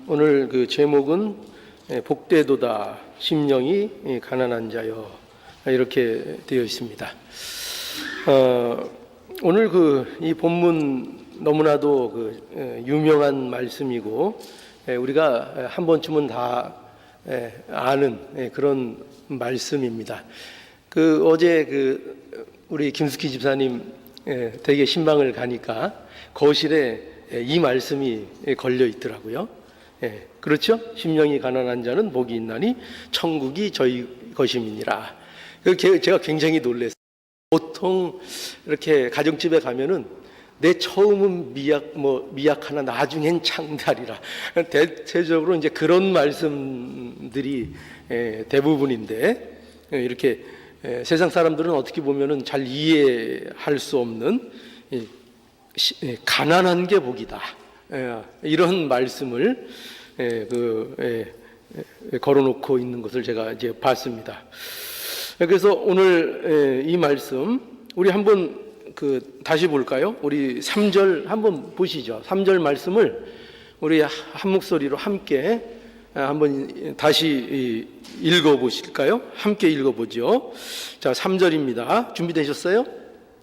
오늘 그 제목은 복되도다 심령이 가난한 자여 이렇게 되어 있습니다. 오늘 이 본문 너무나도 유명한 말씀이고 우리가 한 번쯤은 다 아는 그런 말씀입니다. 어제 우리 김숙희 집사님 되게 신방을 가니까 거실에 이 말씀이 걸려 있더라고요. 그렇죠? 심령이 가난한 자는 복이 있나니 천국이 저희 것임이니라. 제가 굉장히 놀랐어요. 보통 이렇게 가정집에 가면은 내 처음은 미약하나 나중엔 창달이라. 대체적으로 이제 그런 말씀들이 대부분인데, 이렇게 세상 사람들은 어떻게 보면은 잘 이해할 수 없는 가난한 게 복이다. 이런 말씀을 걸어놓고 있는 것을 제가 이제 봤습니다. 그래서 오늘 이 말씀 우리 한번 다시 볼까요? 우리 3절 한번 보시죠. 3절 말씀을 우리 한 목소리로 함께 한번 다시 읽어 보실까요? 함께 읽어 보죠. 자, 3절입니다. 준비되셨어요?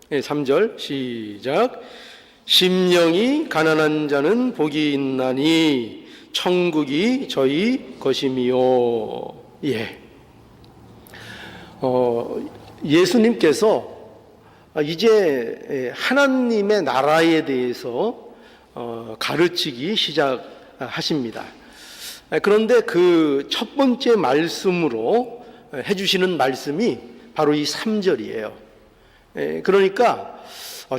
네, 3절 시작. 심령이 가난한 자는 복이 있나니 천국이 저희 것임이요. 예수님께서 이제 하나님의 나라에 대해서 가르치기 시작하십니다. 그런데 그 첫 번째 말씀으로 해주시는 말씀이 바로 이 3절이에요. 그러니까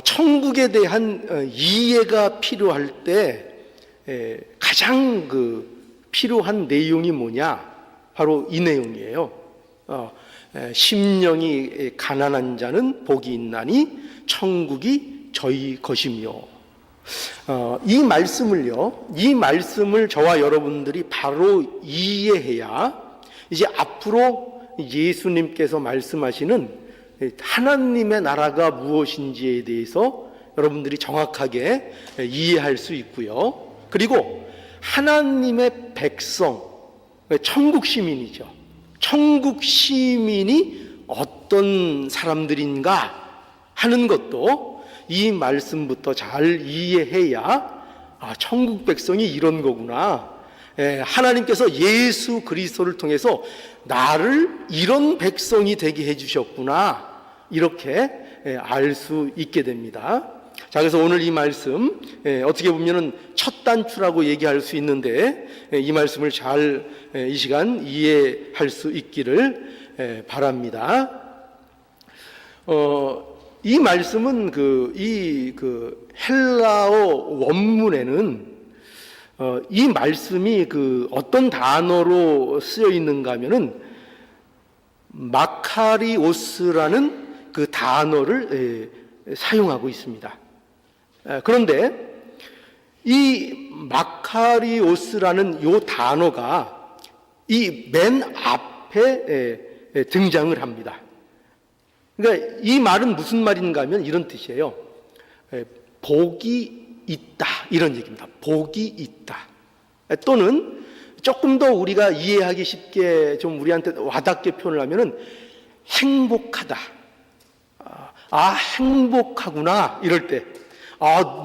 천국에 대한 이해가 필요할 때 가장 필요한 내용이 뭐냐? 바로 이 내용이에요. 심령이 가난한 자는 복이 있나니 천국이 저희 것이며. 이 말씀을 저와 여러분들이 바로 이해해야 이제 앞으로 예수님께서 말씀하시는 하나님의 나라가 무엇인지에 대해서 여러분들이 정확하게 이해할 수 있고요. 그리고 하나님의 백성, 천국 시민이죠. 천국 시민이 어떤 사람들인가 하는 것도 이 말씀부터 잘 이해해야 천국 백성이 이런 거구나. 하나님께서 예수 그리스도를 통해서 나를 이런 백성이 되게 해주셨구나. 이렇게 알 수 있게 됩니다. 자, 그래서 오늘 이 말씀 어떻게 보면은 첫 단추라고 얘기할 수 있는데 이 말씀을 잘 이 시간 이해할 수 있기를 바랍니다. 이 말씀은 헬라어 원문에는 이 말씀이 어떤 단어로 쓰여 있는가 하면은 마카리오스라는 그 단어를 사용하고 있습니다. 그런데 이 마카리오스라는 이 단어가 이 맨 앞에 등장을 합니다. 그러니까 이 말은 무슨 말인가 하면 이런 뜻이에요. 복이 있다, 이런 얘기입니다. 복이 있다. 또는 조금 더 우리가 이해하기 쉽게 좀 우리한테 와닿게 표현을 하면은 행복하다. 행복하구나. 이럴 때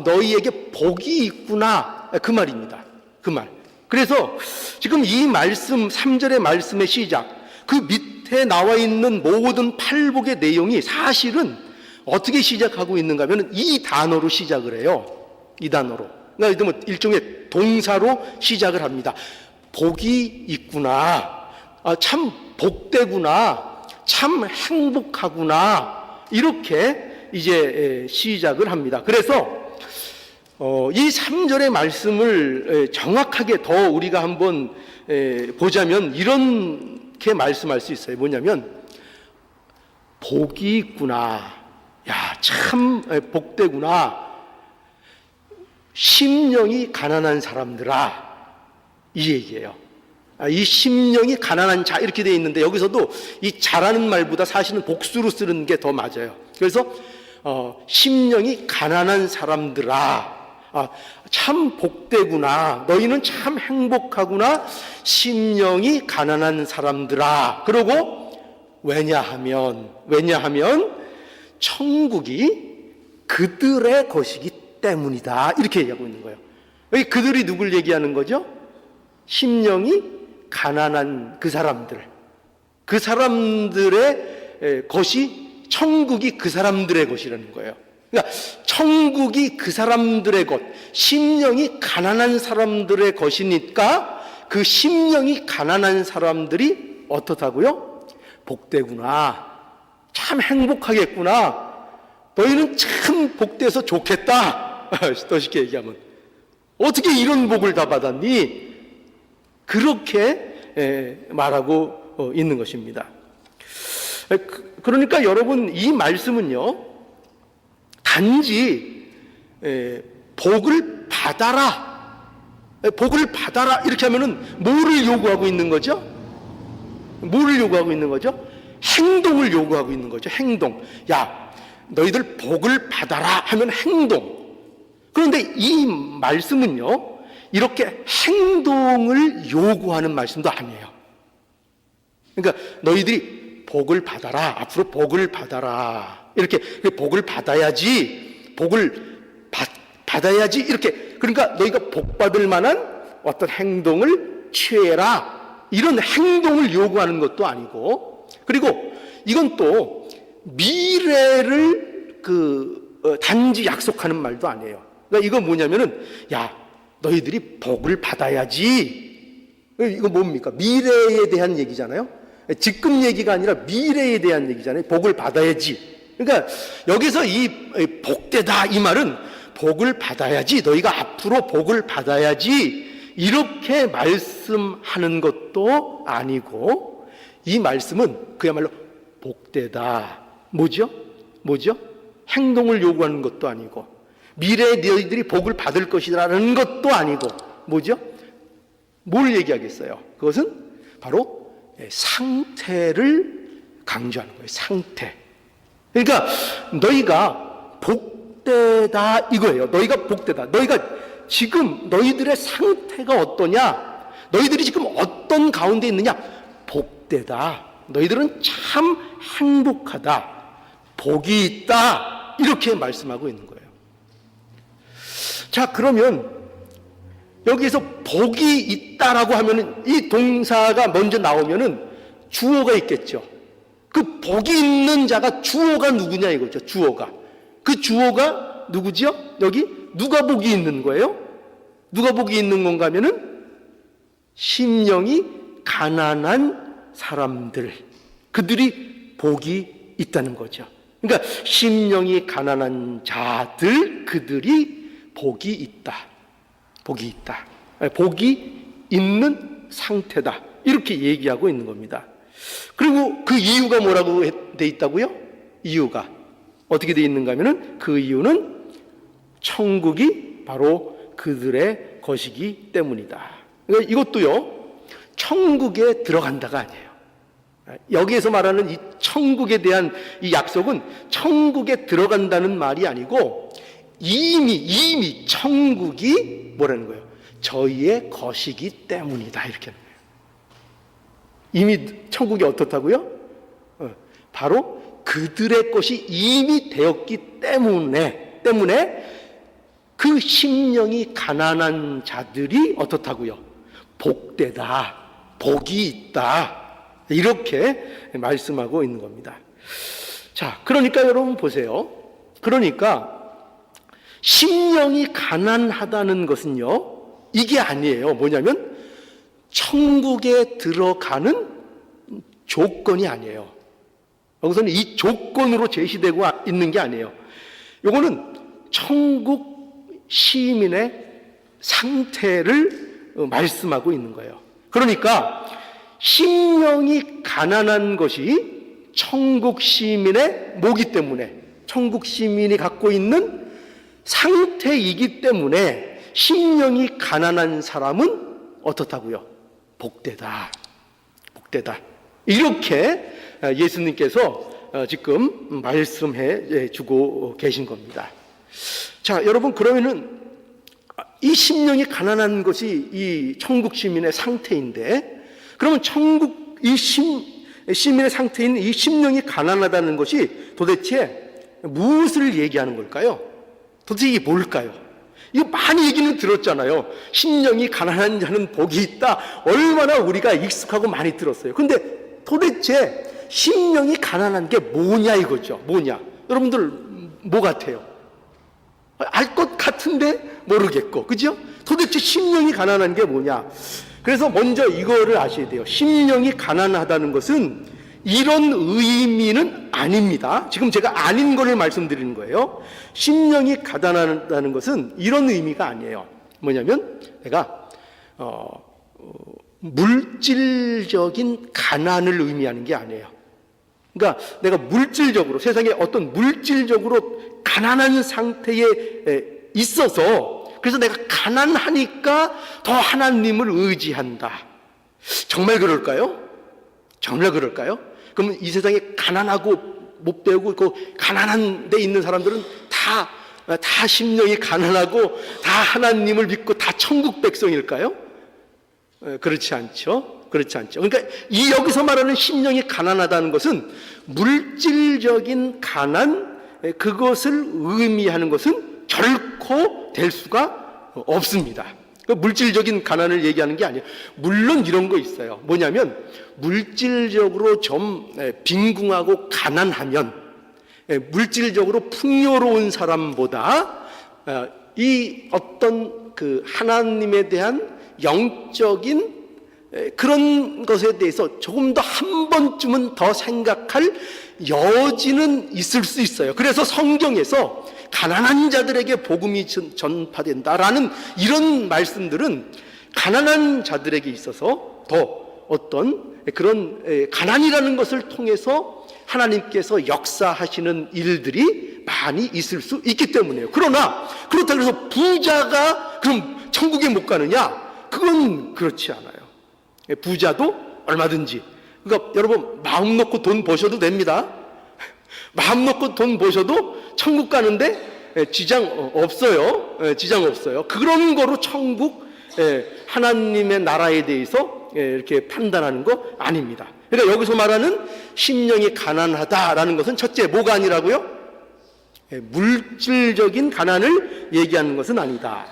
너희에게 복이 있구나. 그 말입니다. 그 말. 그래서 지금 이 말씀 3절의 말씀의 시작, 그 밑에 나와 있는 모든 팔복의 내용이 사실은 어떻게 시작하고 있는가 하면 이 단어로 시작을 해요. 이 단어로. 그러니까 일종의 동사로 시작을 합니다. 복이 있구나. 참 복되구나. 참 행복하구나. 이렇게 이제 시작을 합니다. 그래서 이 3절의 말씀을 정확하게 더 우리가 한번 보자면 이렇게 말씀할 수 있어요. 뭐냐면 복이 있구나. 야, 참 복되구나. 심령이 가난한 사람들아. 이 얘기예요. 이 심령이 가난한 자 이렇게 되어 있는데 여기서도 이 자라는 말보다 사실은 복수로 쓰는 게 더 맞아요. 그래서 심령이 가난한 사람들아. 참 복되구나. 너희는 참 행복하구나. 심령이 가난한 사람들아. 그러고 왜냐하면 천국이 그들의 것이기 때문이다. 이렇게 얘기하고 있는 거예요. 여기 그들이 누굴 얘기하는 거죠? 심령이 가난한 그 사람들의 것이, 천국이 그 사람들의 것이라는 거예요. 그러니까 천국이 그 사람들의 것, 심령이 가난한 사람들의 것이니까 그 심령이 가난한 사람들이 어떻다고요? 복되구나. 참 행복하겠구나. 너희는 참 복돼서 좋겠다. 더 쉽게 얘기하면 어떻게 이런 복을 다 받았니? 그렇게 말하고 있는 것입니다. 그러니까 여러분, 이 말씀은요, 단지 복을 받아라 이렇게 하면은 뭐를 요구하고 있는 거죠? 뭐를 요구하고 있는 거죠? 행동을 요구하고 있는 거죠. 행동. 야, 너희들 복을 받아라 하면 행동. 그런데 이 말씀은요, 이렇게 행동을 요구하는 말씀도 아니에요. 그러니까 너희들이 복을 받아라, 앞으로 복을 받아라, 이렇게 복을 받아야지, 받아야지, 이렇게. 그러니까 너희가 복 받을 만한 어떤 행동을 취해라, 이런 행동을 요구하는 것도 아니고, 그리고 이건 또 미래를 단지 약속하는 말도 아니에요. 그러니까 이건 뭐냐면은, 야, 너희들이 복을 받아야지. 이거 뭡니까? 미래에 대한 얘기잖아요. 지금 얘기가 아니라 미래에 대한 얘기잖아요. 복을 받아야지. 그러니까 여기서 이 복되다 이 말은 복을 받아야지, 너희가 앞으로 복을 받아야지, 이렇게 말씀하는 것도 아니고, 이 말씀은 그야말로 복되다. 뭐죠? 행동을 요구하는 것도 아니고, 미래에 너희들이 복을 받을 것이라는 것도 아니고, 뭐죠? 뭘 얘기하겠어요? 그것은 바로 상태를 강조하는 거예요. 상태. 그러니까 너희가 복되다 이거예요. 너희가 복되다. 너희가 지금 너희들의 상태가 어떠냐? 너희들이 지금 어떤 가운데 있느냐? 복되다. 너희들은 참 행복하다. 복이 있다. 이렇게 말씀하고 있는 거예요. 자, 그러면 여기에서 복이 있다라고 하면은, 이 동사가 먼저 나오면은 주어가 있겠죠. 그 복이 있는 자가 주어가 누구냐 이거죠. 주어가. 그 주어가 누구지요? 여기 누가 복이 있는 거예요? 누가 복이 있는 건가 하면은 심령이 가난한 사람들, 그들이 복이 있다는 거죠. 그러니까 심령이 가난한 자들, 그들이 복이 있다. 복이 있다. 복이 있는 상태다. 이렇게 얘기하고 있는 겁니다. 그리고 그 이유가 뭐라고 돼 있다고요? 이유가 어떻게 돼 있는가 하면은, 그 이유는 천국이 바로 그들의 것이기 때문이다. 그러니까 이것도요, 천국에 들어간다가 아니에요. 여기에서 말하는 이 천국에 대한 이 약속은 천국에 들어간다는 말이 아니고, 이미 천국이 뭐라는 거예요? 저희의 것이기 때문이다. 이렇게 하는 거예요. 이미 천국이 어떻다고요? 바로 그들의 것이 이미 되었기 때문에 그 심령이 가난한 자들이 어떻다고요? 복되다, 복이 있다, 이렇게 말씀하고 있는 겁니다. 자, 그러니까 여러분 보세요. 그러니까 심령이 가난하다는 것은요, 이게 아니에요. 뭐냐면 천국에 들어가는 조건이 아니에요. 여기서는 이 조건으로 제시되고 있는 게 아니에요. 이거는 천국 시민의 상태를 말씀하고 있는 거예요. 그러니까 심령이 가난한 것이 천국 시민의 뭐기 때문에, 천국 시민이 갖고 있는 상태이기 때문에 심령이 가난한 사람은 어떻다고요? 복되다. 이렇게 예수님께서 지금 말씀해 주고 계신 겁니다. 자, 여러분, 그러면은 이 심령이 가난한 것이 이 천국 시민의 상태인데, 그러면 천국 시민의 상태인 이 심령이 가난하다는 것이 도대체 무엇을 얘기하는 걸까요? 도대체 이게 뭘까요? 이거 많이 얘기는 들었잖아요. 심령이 가난한 자는 복이 있다. 얼마나 우리가 익숙하고 많이 들었어요. 근데 도대체 심령이 가난한 게 뭐냐 이거죠. 뭐냐? 여러분들 뭐 같아요? 알 것 같은데 모르겠고, 그죠? 도대체 심령이 가난한 게 뭐냐? 그래서 먼저 이거를 아셔야 돼요. 심령이 가난하다는 것은 이런 의미는 아닙니다. 지금 제가 아닌 거를 말씀드리는 거예요. 심령이 가난하다는 것은 이런 의미가 아니에요. 뭐냐면 내가 물질적인 가난을 의미하는 게 아니에요. 그러니까 내가 물질적으로, 세상에 어떤 물질적으로 가난한 상태에 있어서, 그래서 내가 가난하니까 더 하나님을 의지한다. 정말 그럴까요? 정말 그럴까요? 그러면 이 세상에 가난하고 못 배우고 그 가난한 데 있는 사람들은 다 심령이 가난하고 다 하나님을 믿고 다 천국 백성일까요? 그렇지 않죠. 그렇지 않죠. 그러니까 이 여기서 말하는 심령이 가난하다는 것은 물질적인 가난, 그것을 의미하는 것은 결코 될 수가 없습니다. 물질적인 가난을 얘기하는 게 아니에요. 물론 이런 거 있어요. 뭐냐면 물질적으로 좀 빈궁하고 가난하면 물질적으로 풍요로운 사람보다 이 어떤 그 하나님에 대한 영적인 그런 것에 대해서 조금 더 한 번쯤은 더 생각할 여지는 있을 수 있어요. 그래서 성경에서 가난한 자들에게 복음이 전파된다라는 이런 말씀들은 가난한 자들에게 있어서 더 어떤 그런 가난이라는 것을 통해서 하나님께서 역사하시는 일들이 많이 있을 수 있기 때문이에요. 그러나 그렇다고 해서 부자가 그럼 천국에 못 가느냐? 그건 그렇지 않아요. 부자도 얼마든지, 그러니까 여러분 마음 놓고 돈 버셔도 됩니다. 마음 놓고 돈 버셔도 천국 가는데 지장 없어요. 지장 없어요. 그런 거로 천국 하나님의 나라에 대해서 이렇게 판단하는 거 아닙니다. 그러니까 여기서 말하는 심령이 가난하다라는 것은 첫째 뭐가 아니라고요? 물질적인 가난을 얘기하는 것은 아니다.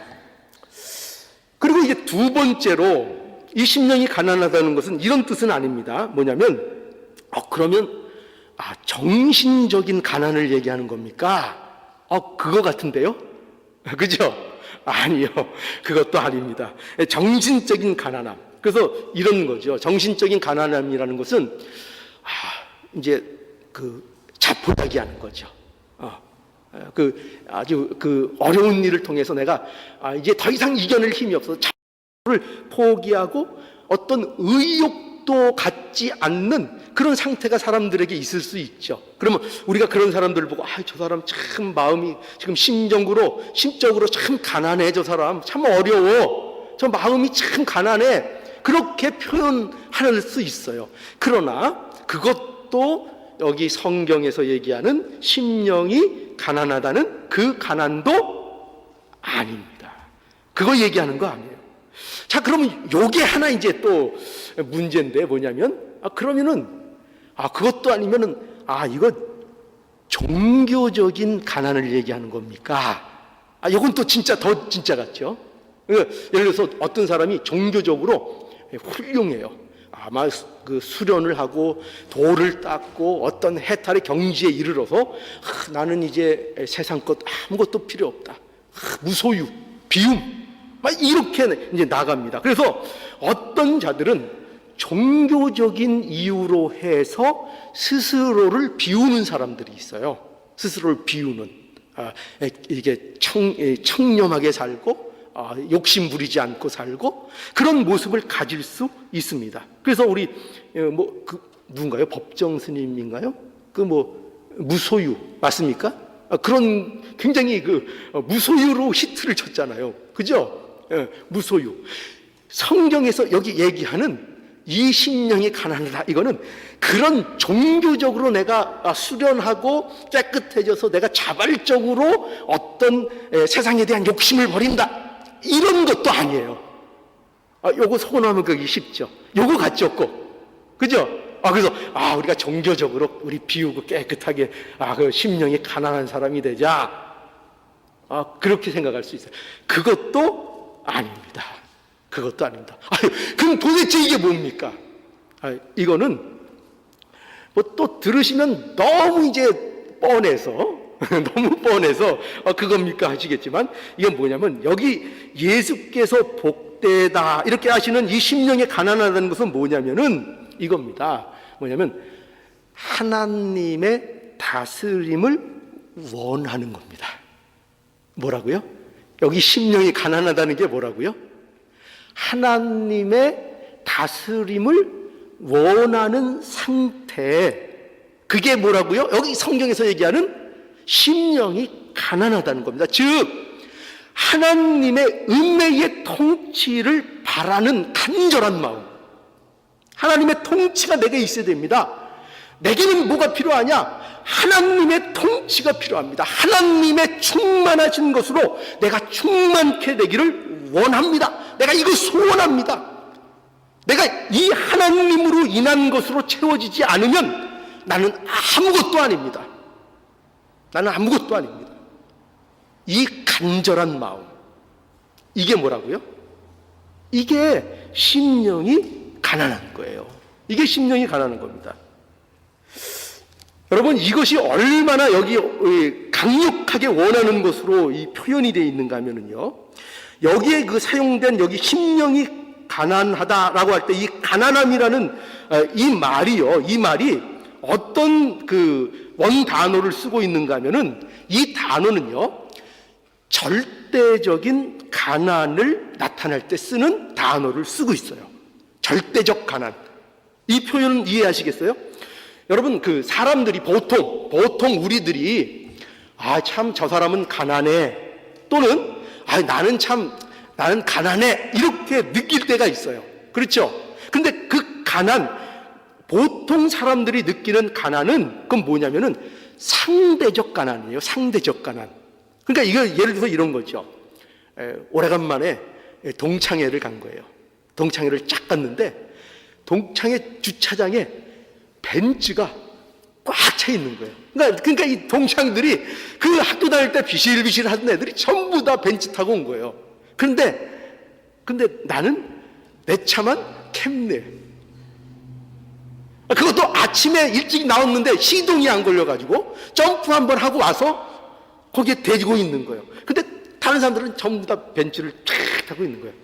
그리고 이제 두 번째로 이 심령이 가난하다는 것은 이런 뜻은 아닙니다. 뭐냐면 그러면 정신적인 가난을 얘기하는 겁니까? 그거 같은데요? 그죠? 아니요. 그것도 아닙니다. 정신적인 가난함. 그래서 이런 거죠. 정신적인 가난함이라는 것은 이제 그 자포자기 하는 거죠. 아주 어려운 일을 통해서 내가 이제 더 이상 이겨낼 힘이 없어서 를 포기하고 어떤 의욕도 갖지 않는 그런 상태가 사람들에게 있을 수 있죠. 그러면 우리가 그런 사람들을 보고 저 사람 참 마음이 지금 심적으로 참 가난해. 저 사람 참 어려워. 저 마음이 참 가난해. 그렇게 표현할 수 있어요. 그러나 그것도 여기 성경에서 얘기하는 심령이 가난하다는 그 가난도 아닙니다. 그거 얘기하는 거 아니에요. 자, 그러면 요게 하나 이제 또 문제인데 뭐냐면 그러면은 그것도 아니면은 이거 종교적인 가난을 얘기하는 겁니까? 요건 또 진짜 더 진짜 같죠. 예를 들어서 어떤 사람이 종교적으로 훌륭해요. 아마 그 수련을 하고 도를 닦고 어떤 해탈의 경지에 이르러서 나는 이제 세상 것 아무것도 필요 없다. 무소유, 비움 이렇게 이제 나갑니다. 그래서 어떤 자들은 종교적인 이유로 해서 스스로를 비우는 사람들이 있어요. 스스로를 비우는, 이게 청렴하게 살고 욕심 부리지 않고 살고 그런 모습을 가질 수 있습니다. 그래서 우리 누군가요? 법정 스님인가요? 무소유 맞습니까? 그런 굉장히 무소유로 히트를 쳤잖아요. 그죠? 무소유. 성경에서 여기 얘기하는 이 심령이 가난하다, 이거는 그런 종교적으로 내가 수련하고 깨끗해져서 내가 자발적으로 어떤 세상에 대한 욕심을 버린다, 이런 것도 아니에요. 요거 서운하면 그게 쉽죠. 요거 같지 없고. 그죠? 그래서, 우리가 종교적으로 우리 비우고 깨끗하게, 그 심령이 가난한 사람이 되자. 그렇게 생각할 수 있어요. 그것도 아닙니다. 그것도 아닙니다. 그럼 도대체 이게 뭡니까? 이거는, 뭐 또 들으시면 너무 이제 뻔해서, 너무 뻔해서, 그겁니까 하시겠지만, 이건 뭐냐면, 여기 예수께서 복되다, 이렇게 하시는 이 심령이 가난하다는 것은 뭐냐면은, 이겁니다. 뭐냐면, 하나님의 다스림을 원하는 겁니다. 뭐라고요? 여기 심령이 가난하다는 게 뭐라고요? 하나님의 다스림을 원하는 상태. 그게 뭐라고요? 여기 성경에서 얘기하는 심령이 가난하다는 겁니다. 즉 하나님의 은혜의 통치를 바라는 간절한 마음. 하나님의 통치가 내게 있어야 됩니다. 내게는 뭐가 필요하냐? 하나님의 통치가 필요합니다. 하나님의 충만하신 것으로 내가 충만케 되기를 원합니다. 내가 이거 소원합니다. 내가 이 하나님으로 인한 것으로 채워지지 않으면 나는 아무것도 아닙니다. 나는 아무것도 아닙니다. 이 간절한 마음, 이게 뭐라고요? 이게 심령이 가난한 거예요. 이게 심령이 가난한 겁니다. 여러분, 이것이 얼마나 여기 강력하게 원하는 것으로 이 표현이 되어 있는가 하면은요, 여기에 그 사용된 여기 심령이 가난하다라고 할 때 이 가난함이라는 이 말이요, 이 말이 어떤 그 원 단어를 쓰고 있는가 하면은 이 단어는요, 절대적인 가난을 나타낼 때 쓰는 단어를 쓰고 있어요. 절대적 가난. 이 표현은 이해하시겠어요? 여러분, 그 사람들이 보통 우리들이 참 저 사람은 가난해, 또는 나는 가난해, 이렇게 느낄 때가 있어요. 그렇죠? 근데 그 가난, 보통 사람들이 느끼는 가난은 그건 뭐냐면은 상대적 가난이에요. 상대적 가난. 그러니까 이거 예를 들어서 이런 거죠. 오래간만에 동창회를 간 거예요. 동창회를 쫙 갔는데 동창회 주차장에 벤츠가 꽉 차 있는 거예요. 그러니까 이 동창들이 그 학교 다닐 때 비실비실 하던 애들이 전부 다 벤츠 타고 온 거예요. 근데 나는 내 차만 캠리. 그것도 아침에 일찍 나왔는데 시동이 안 걸려가지고 점프 한번 하고 와서 거기에 대고 있는 거예요. 근데 다른 사람들은 전부 다 벤츠를 쫙 타고 있는 거예요.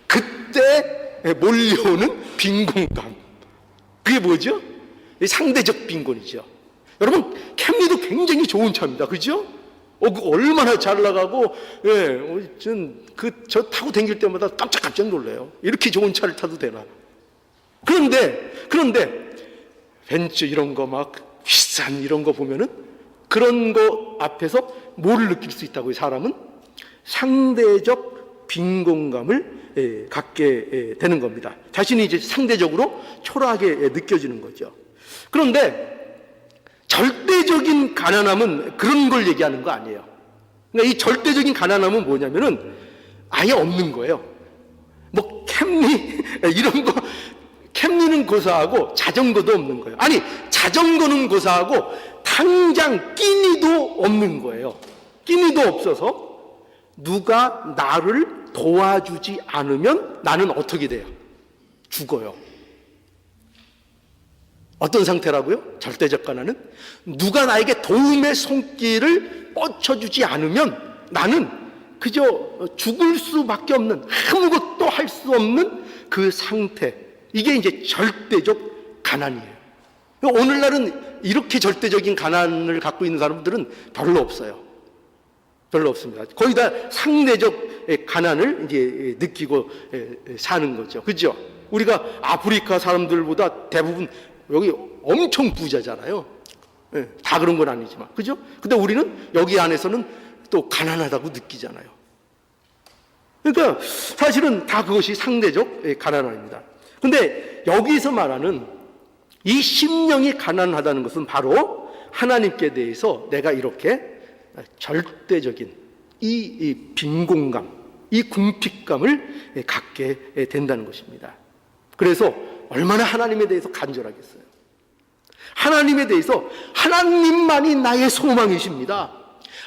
그때 몰려오는 빈곤감. 그게 뭐죠? 상대적 빈곤이죠. 여러분, 캠리도 굉장히 좋은 차입니다. 그죠? 그거 얼마나 잘 나가고, 저 타고 다닐 때마다 깜짝깜짝 놀래요. 이렇게 좋은 차를 타도 되나. 그런데, 벤츠 이런 거 막 비싼 이런 거 보면은 그런 거 앞에서 뭐를 느낄 수 있다고요, 사람은? 상대적 빈곤감을 갖게 되는 겁니다. 자신이 이제 상대적으로 초라하게 느껴지는 거죠. 그런데 절대적인 가난함은 그런 걸 얘기하는 거 아니에요. 그러니까 이 절대적인 가난함은 뭐냐면은 아예 없는 거예요. 뭐 캠리 이런 거, 캠리는 고사하고 자전거도 없는 거예요. 아니, 자전거는 고사하고 당장 끼니도 없는 거예요. 끼니도 없어서 누가 나를 도와주지 않으면 나는 어떻게 돼요? 죽어요. 어떤 상태라고요? 절대적 가난은 누가 나에게 도움의 손길을 뻗쳐주지 않으면 나는 그저 죽을 수밖에 없는, 아무것도 할 수 없는 그 상태. 이게 이제 절대적 가난이에요. 오늘날은 이렇게 절대적인 가난을 갖고 있는 사람들은 별로 없어요. 별로 없습니다. 거의 다 상대적 가난을 이제 느끼고 사는 거죠. 그죠? 우리가 아프리카 사람들보다 대부분 여기 엄청 부자잖아요. 다 그런 건 아니지만. 그죠? 근데 우리는 여기 안에서는 또 가난하다고 느끼잖아요. 그러니까 사실은 다 그것이 상대적 가난함입니다. 근데 여기서 말하는 이 심령이 가난하다는 것은 바로 하나님께 대해서 내가 이렇게 절대적인 이 빈곤감, 이 궁핍감을 갖게 된다는 것입니다. 그래서 얼마나 하나님에 대해서 간절하겠어요. 하나님에 대해서 하나님만이 나의 소망이십니다.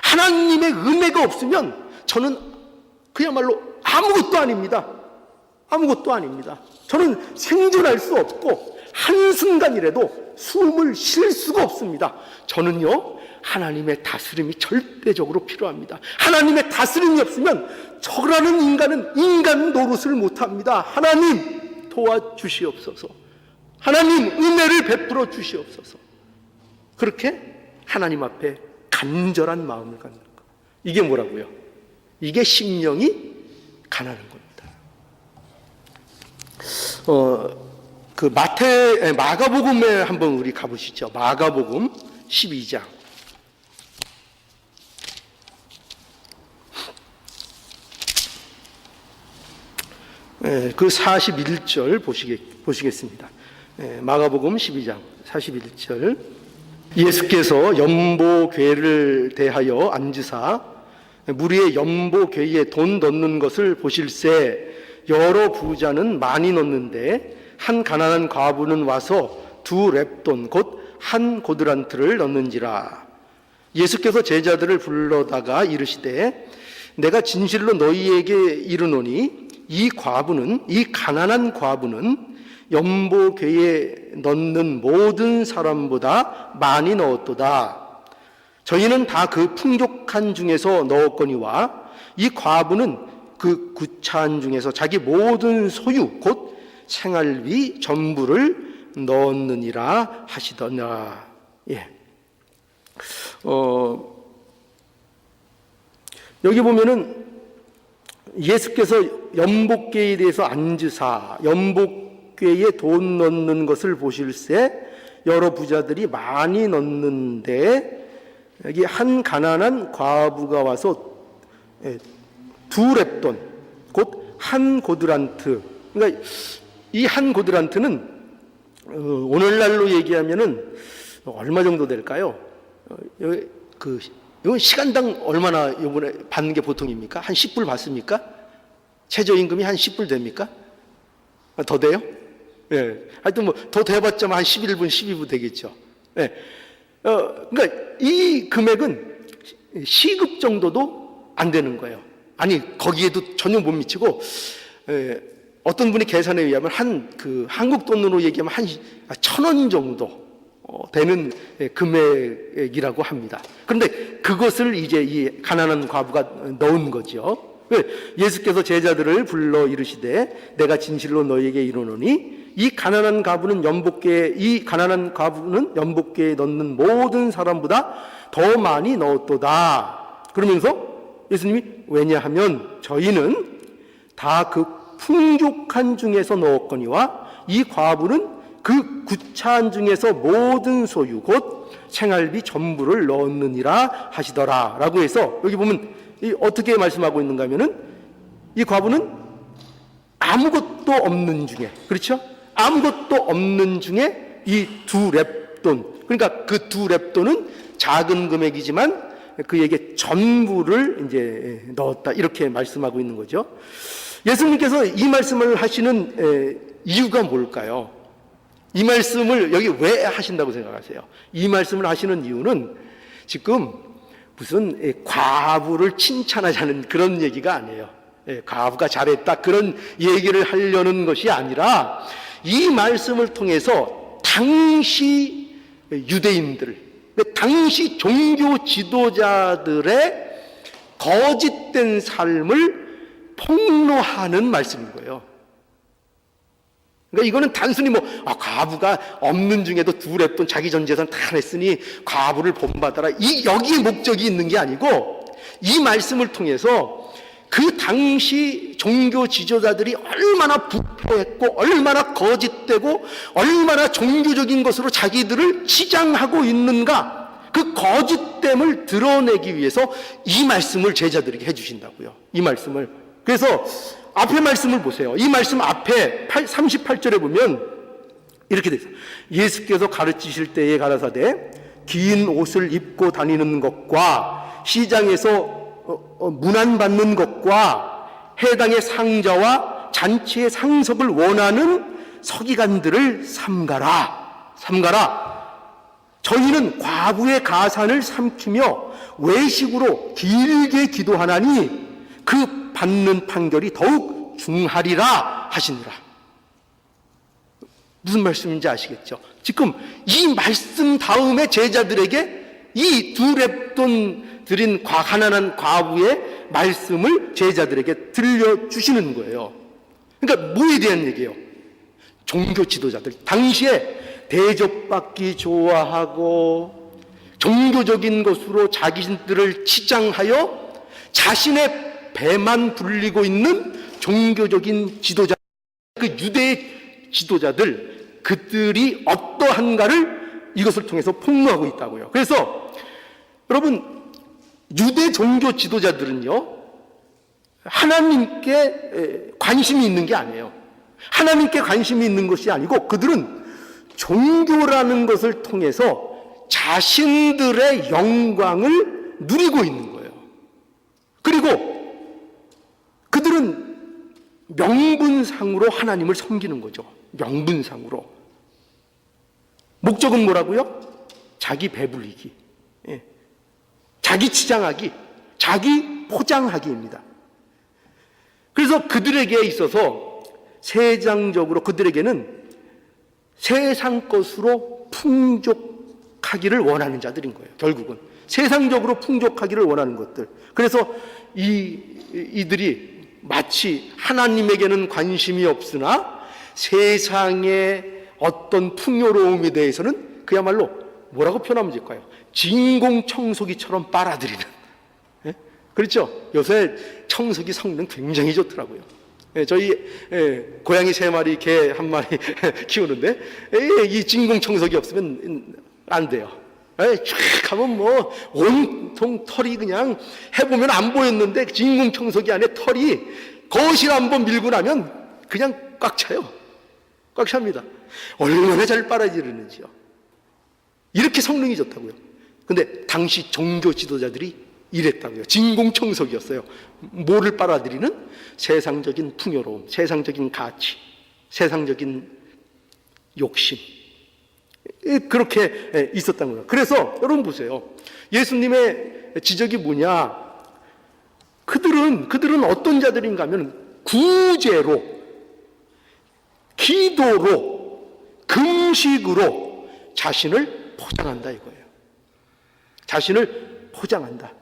하나님의 은혜가 없으면 저는 그야말로 아무것도 아닙니다. 아무것도 아닙니다. 저는 생존할 수 없고 한순간이라도 숨을 쉴 수가 없습니다. 저는요, 하나님의 다스림이 절대적으로 필요합니다. 하나님의 다스림이 없으면 저라는 인간은 인간 노릇을 못합니다. 하나님 도와주시옵소서. 하나님 은혜를 베풀어 주시옵소서. 그렇게 하나님 앞에 간절한 마음을 갖는 것. 이게 뭐라고요? 이게 심령이 가난한 겁니다. 마가복음에 한번 우리 가보시죠. 마가복음 12장. 그 41절 보시겠습니다. 마가복음 12장 41절. 예수께서 연보궤를 대하여 앉으사 무리의 연보궤에 돈 넣는 것을 보실새 여러 부자는 많이 넣는데 한 가난한 과부는 와서 2렙돈 곧 한 고드란트를 넣는지라. 예수께서 제자들을 불러다가 이르시되 내가 진실로 너희에게 이르노니 이 가난한 과부는 연보궤에 넣는 모든 사람보다 많이 넣었도다. 저희는 다 그 풍족한 중에서 넣었거니와 이 과부는 그 구차한 중에서 자기 모든 소유 곧 생활비 전부를 넣었느니라 하시더냐. 예. 여기 보면은 예수께서 연복궤에 대해서 앉으사 연복궤에 돈 넣는 것을 보실새 여러 부자들이 많이 넣는데 여기 한 가난한 과부가 와서 2렙돈 곧 한 고드란트. 그러니까 이 한 고드란트는 오늘날로 얘기하면은 얼마 정도 될까요? 이건 시간당 얼마나 이번에 받는 게 보통입니까? 한 10불 받습니까? 최저임금이 한 10불 됩니까? 더 돼요? 예. 하여튼 뭐 더 돼봤자 한 11불, 12불 되겠죠. 예. 그러니까 이 금액은 시급 정도도 안 되는 거예요. 아니, 거기에도 전혀 못 미치고, 어떤 분이 계산에 의하면 한국 돈으로 얘기하면 한 1,000원 정도 되는 금액이라고 합니다. 그런데 그것을 이제 이 가난한 과부가 넣은 거죠. 예수께서 제자들을 불러 이르시되 내가 진실로 너희에게 이르노니 이 가난한 과부는 연복궤에 넣는 모든 사람보다 더 많이 넣었도다. 그러면서 예수님이 왜냐하면 저희는 다 그 풍족한 중에서 넣었거니와 이 과부는 그 구차한 중에서 모든 소유 곧 생활비 전부를 넣었느니라 하시더라 라고 해서 여기 보면 어떻게 말씀하고 있는가 하면은 이 과부는 아무것도 없는 중에, 그렇죠? 아무것도 없는 중에 이 2렙돈, 그러니까 그 2렙돈은 작은 금액이지만 그에게 전부를 이제 넣었다 이렇게 말씀하고 있는 거죠. 예수님께서 이 말씀을 하시는 이유가 뭘까요? 이 말씀을 여기 왜 하신다고 생각하세요? 이 말씀을 하시는 이유는 지금 무슨 과부를 칭찬하자는 그런 얘기가 아니에요. 과부가 잘했다 그런 얘기를 하려는 것이 아니라 이 말씀을 통해서 당시 유대인들, 당시 종교 지도자들의 거짓된 삶을 폭로하는 말씀인 거예요. 그러니까 이거는 단순히 과부가 없는 중에도 2렙돈 자기 전 재산 다 냈으니 과부를 본받아라, 여기에 목적이 있는 게 아니고 이 말씀을 통해서 그 당시 종교 지도자들이 얼마나 부패했고 얼마나 거짓되고 얼마나 종교적인 것으로 자기들을 치장하고 있는가, 그 거짓됨을 드러내기 위해서 이 말씀을 제자들에게 해주신다고요. 이 말씀을. 그래서 앞에 말씀을 보세요. 이 말씀 앞에 38절에 보면 이렇게 돼 있어요. 예수께서 가르치실 때에 가라사대 긴 옷을 입고 다니는 것과 시장에서 문안받는 것과 해당의 상자와 잔치의 상석을 원하는 서기관들을 삼가라. 저희는 과부의 가산을 삼키며 외식으로 길게 기도하나니 그 받는 판결이 더욱 중하리라 하시니라. 무슨 말씀인지 아시겠죠? 지금 이 말씀 다음에 제자들에게 이 두 렙돈 드린 가난한 과부의 말씀을 제자들에게 들려주시는 거예요. 그러니까 뭐에 대한 얘기예요? 종교 지도자들, 당시에 대접받기 좋아하고 종교적인 것으로 자기들을 치장하여 자신의 배만 불리고 있는 종교적인 지도자, 그 유대 지도자들, 그들이 어떠한가를 이것을 통해서 폭로하고 있다고요. 그래서 여러분, 유대 종교 지도자들은요, 하나님께 관심이 있는 게 아니에요. 하나님께 관심이 있는 것이 아니고 그들은 종교라는 것을 통해서 자신들의 영광을 누리고 있는 거예요. 그리고 그들은 명분상으로 하나님을 섬기는 거죠. 명분상으로. 목적은 뭐라고요? 자기 배불리기, 자기 치장하기, 자기 포장하기입니다. 그래서 그들에게 있어서 세상적으로 그들에게는 세상 것으로 풍족하기를 원하는 자들인 거예요. 결국은 세상적으로 풍족하기를 원하는 것들. 그래서 이들이 마치 하나님에게는 관심이 없으나 세상의 어떤 풍요로움에 대해서는 그야말로 뭐라고 표현하면 될까요? 진공청소기처럼 빨아들이는. 그렇죠? 요새 청소기 성능 굉장히 좋더라고요. 저희 고양이 3마리, 개 1마리 키우는데 이 진공청소기 없으면 안 돼요. 쫙 가면 뭐 온통 털이 그냥 해보면 안 보였는데 진공청소기 안에 털이 거실 한번 밀고 나면 그냥 꽉 차요. 꽉 찹니다. 얼마나 잘 빨아들이는지요. 이렇게 성능이 좋다고요. 근데 당시 종교 지도자들이 이랬다고요. 진공청소기였어요. 뭐를 빨아들이는? 세상적인 풍요로움, 세상적인 가치, 세상적인 욕심. 그렇게 있었다는 거예요. 그래서 여러분 보세요. 예수님의 지적이 뭐냐? 그들은 어떤 자들인가 하면 구제로, 기도로, 금식으로 자신을 포장한다 이거예요. 자신을 포장한다.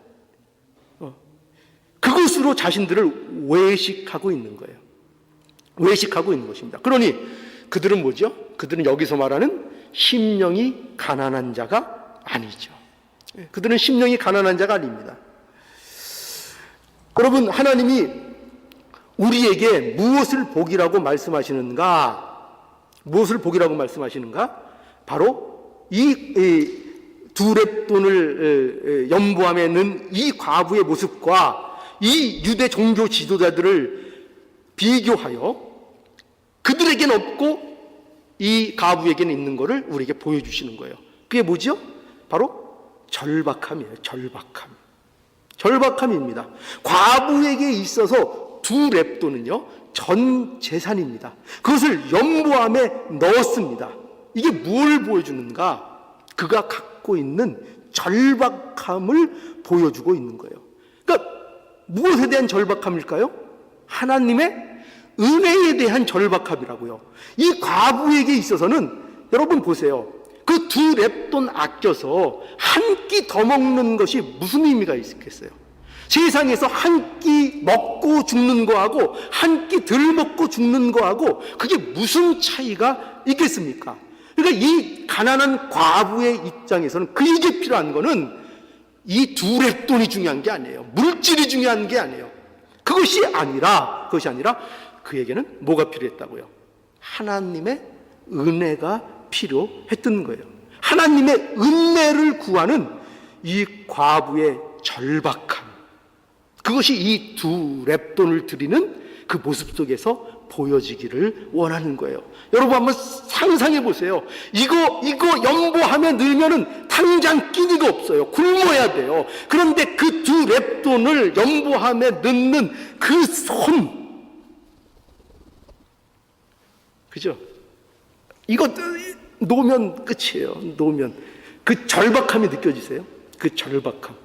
그것으로 자신들을 외식하고 있는 거예요. 외식하고 있는 것입니다. 그러니 그들은 뭐죠? 그들은 여기서 말하는 심령이 가난한 자가 아니죠. 그들은 심령이 가난한 자가 아닙니다. 여러분, 하나님이 우리에게 무엇을 복이라고 말씀하시는가? 무엇을 복이라고 말씀하시는가? 바로 이 두 렙돈을 연보함에 있는 이 과부의 모습과 이 유대 종교 지도자들을 비교하여 그들에게는 없고 이 과부에게는 있는 것을 우리에게 보여주시는 거예요. 그게 뭐죠? 바로 절박함이에요. 절박함입니다. 과부에게 있어서 두 렙돈은요, 전 재산입니다. 그것을 연보함에 넣었습니다. 이게 뭘 보여주는가? 그가 갖고 있는 절박함을 보여주고 있는 거예요. 그러니까 무엇에 대한 절박함일까요? 하나님의 은혜에 대한 절박함이라고요. 이 과부에게 있어서는 여러분 보세요. 그 두 렙돈 아껴서 한 끼 더 먹는 것이 무슨 의미가 있겠어요? 세상에서 한 끼 먹고 죽는 거하고 한 끼 덜 먹고 죽는 거하고 그게 무슨 차이가 있겠습니까? 그러니까 이 가난한 과부의 입장에서는 그에게 필요한 거는 이 두 렙돈이 중요한 게 아니에요. 물질이 중요한 게 아니에요. 그것이 아니라 그에게는 뭐가 필요했다고요? 하나님의 은혜가 필요했던 거예요. 하나님의 은혜를 구하는 이 과부의 절박함, 그것이 이 두 렙돈을 드리는 그 모습 속에서 보여지기를 원하는 거예요. 여러분 한번 상상해 보세요. 이거 연보함에 넣으면은 당장 끼니가 없어요. 굶어야 돼요. 그런데 그 두 랩돈을 연보함에 넣는 그 손, 그죠? 이거 놓으면 끝이에요. 놓으면 그 절박함이 느껴지세요? 그 절박함.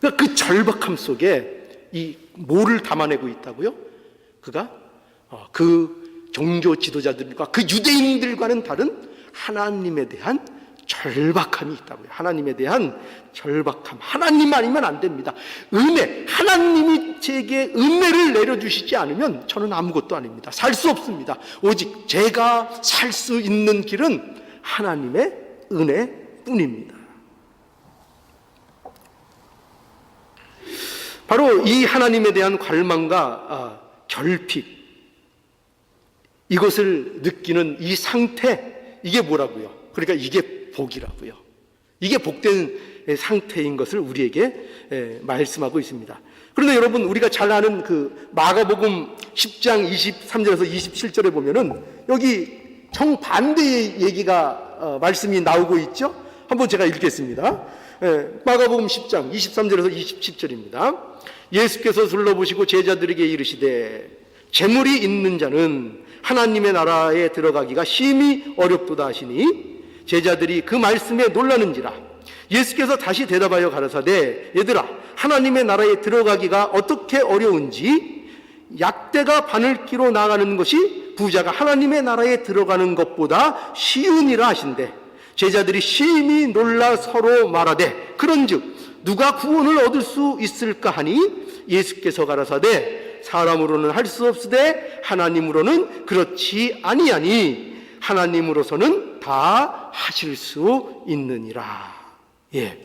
그러니까 그 절박함 속에 이 뭐를 담아내고 있다고요? 그가 그 종교 지도자들과 그 유대인들과는 다른 하나님에 대한 절박함이 있다고요. 하나님에 대한 절박함. 하나님 아니면 안 됩니다. 은혜. 하나님이 제게 은혜를 내려주시지 않으면 저는 아무것도 아닙니다. 살 수 없습니다. 오직 제가 살 수 있는 길은 하나님의 은혜뿐입니다. 바로 이 하나님에 대한 갈망과 결핍, 이것을 느끼는 이 상태, 이게 뭐라고요? 그러니까 이게 복이라고요. 이게 복된 상태인 것을 우리에게 말씀하고 있습니다. 그런데 여러분, 우리가 잘 아는 그 마가복음 10장 23절에서 27절에 보면은 여기 정반대의 얘기가 말씀이 나오고 있죠. 한번 제가 읽겠습니다. 마가복음 10장 23절에서 27절입니다. 예수께서 둘러보시고 제자들에게 이르시되 재물이 있는 자는 하나님의 나라에 들어가기가 심히 어렵도다 하시니 제자들이 그 말씀에 놀라는지라. 예수께서 다시 대답하여 가라사대 얘들아, 하나님의 나라에 들어가기가 어떻게 어려운지 약대가 바늘기로 나가는 것이 부자가 하나님의 나라에 들어가는 것보다 쉬우니라 하신대. 제자들이 심히 놀라 서로 말하되 그런즉 누가 구원을 얻을 수 있을까 하니 예수께서 가라사대 사람으로는 할 수 없으되 하나님으로는 그렇지 아니하니 하나님으로서는 다 하실 수 있느니라. 예.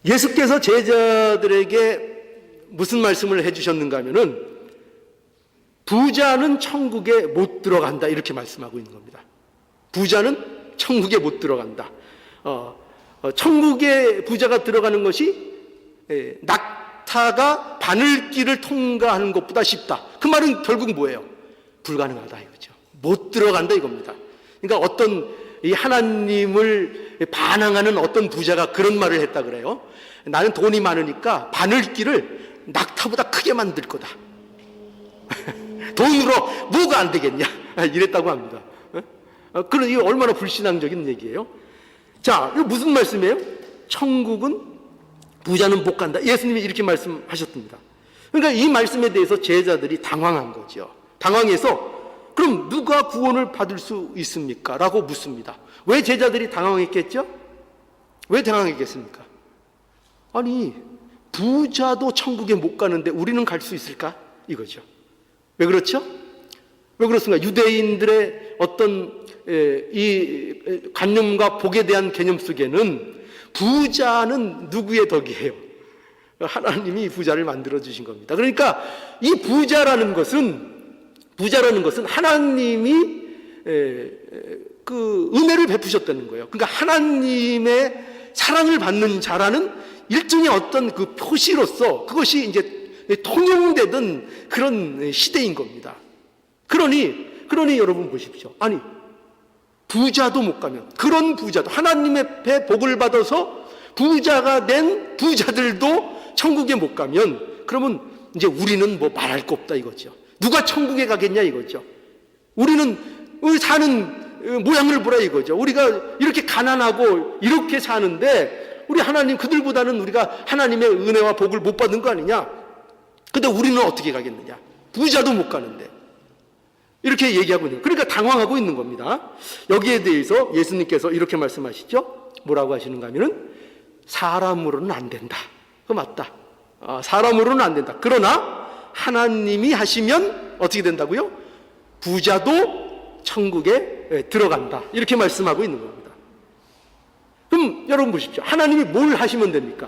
예수께서 제자들에게 무슨 말씀을 해주셨는가 하면은 부자는 천국에 못 들어간다, 이렇게 말씀하고 있는 겁니다. 부자는 천국에 못 들어간다. 천국에 부자가 들어가는 것이 낙타가 바늘길을 통과하는 것보다 쉽다. 그 말은 결국 뭐예요? 불가능하다 이거죠. 못 들어간다 이겁니다. 그러니까 어떤 이 하나님을 반항하는 어떤 부자가 그런 말을 했다 그래요. 나는 돈이 많으니까 바늘길을 낙타보다 크게 만들 거다. 돈으로 뭐가 안 되겠냐, 이랬다고 합니다. 그럼 이게 얼마나 불신앙적인 얘기예요? 자, 이거 무슨 말씀이에요? 천국은 부자는 못 간다. 예수님이 이렇게 말씀하셨습니다. 그러니까 이 말씀에 대해서 제자들이 당황한 거죠. 당황해서 그럼 누가 구원을 받을 수 있습니까? 라고 묻습니다. 왜 제자들이 당황했겠죠? 왜 당황했겠습니까? 아니, 부자도 천국에 못 가는데 우리는 갈 수 있을까? 이거죠. 왜 그렇죠? 왜 그렇습니까? 유대인들의 어떤 이 관념과 복에 대한 개념 속에는 부자는 누구의 덕이에요? 하나님이 부자를 만들어 주신 겁니다. 그러니까 이 부자라는 것은 하나님이 그 은혜를 베푸셨다는 거예요. 그러니까 하나님의 사랑을 받는 자라는 일종의 어떤 그 표시로서 그것이 이제 통용되던 그런 시대인 겁니다. 그러니 여러분 보십시오. 아니, 부자도 못 가면, 그런 부자도 하나님의 배 복을 받아서 부자가 된 부자들도 천국에 못 가면, 그러면 이제 우리는 뭐 말할 거 없다 이거죠. 누가 천국에 가겠냐 이거죠. 우리 사는 모양을 보라 이거죠. 우리가 이렇게 가난하고 이렇게 사는데 우리 하나님, 그들보다는 우리가 하나님의 은혜와 복을 못 받는 거 아니냐. 근데 우리는 어떻게 가겠느냐. 부자도 못 가는데. 이렇게 얘기하고 있는, 그러니까 당황하고 있는 겁니다. 여기에 대해서 예수님께서 이렇게 말씀하시죠. 뭐라고 하시는가 하면은 사람으로는 안 된다. 그거 맞다. 사람으로는 안 된다. 그러나 하나님이 하시면 어떻게 된다고요? 부자도 천국에 들어간다. 이렇게 말씀하고 있는 겁니다. 그럼 여러분 보십시오. 하나님이 뭘 하시면 됩니까?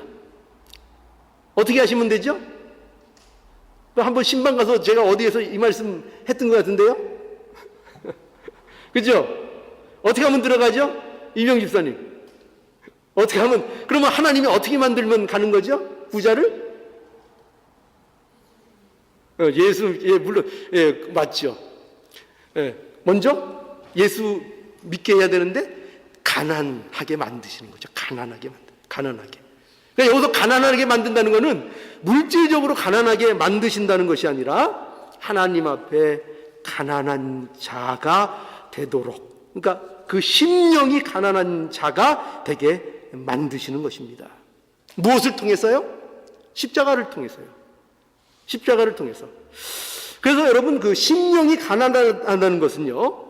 어떻게 하시면 되죠? 한번 신방 가서 제가 어디에서 이 말씀 했던 것 같은데요? 그죠? 어떻게 하면 들어가죠? 이명 집사님. 어떻게 하면, 그러면 하나님이 어떻게 만들면 가는 거죠? 부자를? 물론, 맞죠. 먼저 예수 믿게 해야 되는데, 가난하게 만드시는 거죠. 가난하게. 그러니까 여기서 가난하게 만든다는 것은 물질적으로 가난하게 만드신다는 것이 아니라 하나님 앞에 가난한 자가 되도록, 그러니까 그 심령이 가난한 자가 되게 만드시는 것입니다. 무엇을 통해서요? 십자가를 통해서요. 십자가를 통해서. 그래서 여러분, 그 심령이 가난하다는 것은요,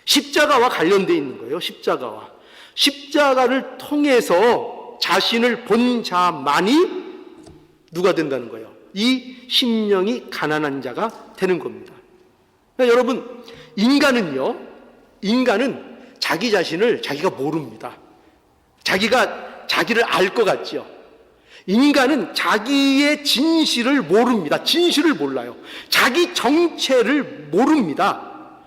십자가와 관련되어 있는 거예요. 십자가를 통해서 자신을 본 자만이 누가 된다는 거예요? 이 심령이 가난한 자가 되는 겁니다. 그러니까 여러분, 인간은 자기 자신을 자기가 모릅니다. 자기를 알 것 같죠. 인간은 자기의 진실을 모릅니다. 진실을 몰라요. 자기 정체를 모릅니다.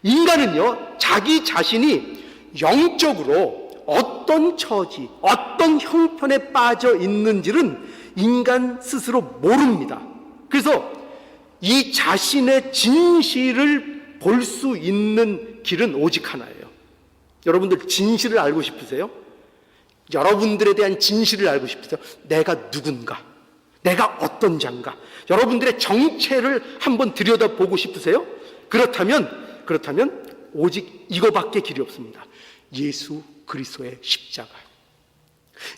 인간은요, 자기 자신이 영적으로 어떤 처지, 어떤 형편에 빠져 있는지는 인간 스스로 모릅니다. 그래서 이 자신의 진실을 볼 수 있는 길은 오직 하나예요. 여러분들 진실을 알고 싶으세요? 여러분들에 대한 진실을 알고 싶으세요? 내가 누군가? 내가 어떤 자인가? 여러분들의 정체를 한번 들여다보고 싶으세요? 그렇다면 오직 이거밖에 길이 없습니다. 예수 그리스도의 십자가.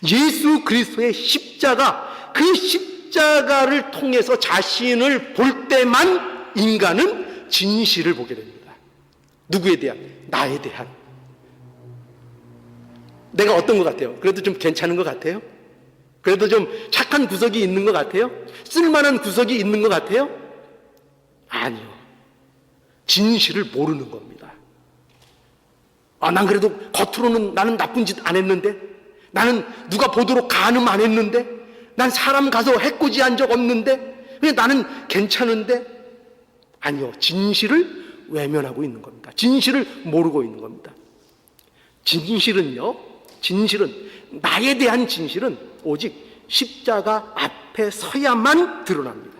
예수 그리스도의 십자가, 그 십자가를 통해서 자신을 볼 때만 인간은 진실을 보게 됩니다. 누구에 대한? 나에 대한. 내가 어떤 것 같아요? 그래도 좀 괜찮은 것 같아요? 그래도 좀 착한 구석이 있는 것 같아요? 쓸만한 구석이 있는 것 같아요? 아니요. 진실을 모르는 겁니다. 난 그래도 겉으로는 나는 나쁜 짓 안 했는데, 나는 누가 보도록 간음 안 했는데, 난 사람 가서 해코지한 적 없는데, 그냥 나는 괜찮은데. 아니요. 진실을 외면하고 있는 겁니다. 진실을 모르고 있는 겁니다. 진실은 나에 대한 진실은 오직 십자가 앞에 서야만 드러납니다.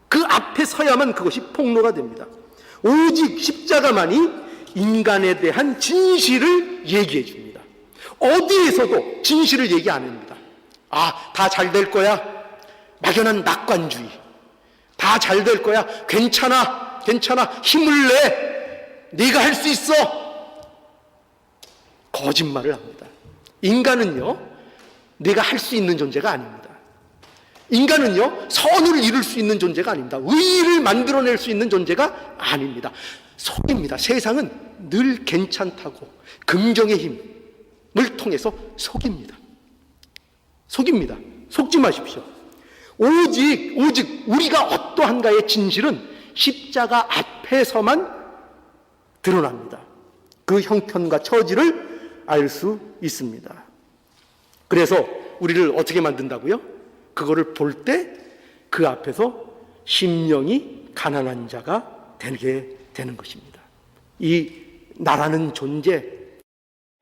그 앞에 서야만 그것이 폭로가 됩니다. 오직 십자가만이 인간에 대한 진실을 얘기해 줍니다. 어디에서도 진실을 얘기 안 합니다. 다 잘 될 거야. 막연한 낙관주의. 다 잘 될 거야. 괜찮아. 힘을 내. 네가 할 수 있어. 거짓말을 합니다. 인간은요, 내가 할 수 있는 존재가 아닙니다. 인간은요, 선을 이룰 수 있는 존재가 아닙니다. 의의를 만들어낼 수 있는 존재가 아닙니다. 속입니다. 세상은 늘 괜찮다고 긍정의 힘을 통해서 속입니다. 속지 마십시오. 오직 우리가 어떠한가의 진실은 십자가 앞에서만 드러납니다. 그 형편과 처지를 알 수 있습니다. 그래서 우리를 어떻게 만든다고요? 그거를 볼 때 그 앞에서 심령이 가난한 자가 되게 되는 것입니다. 이 나라는 존재,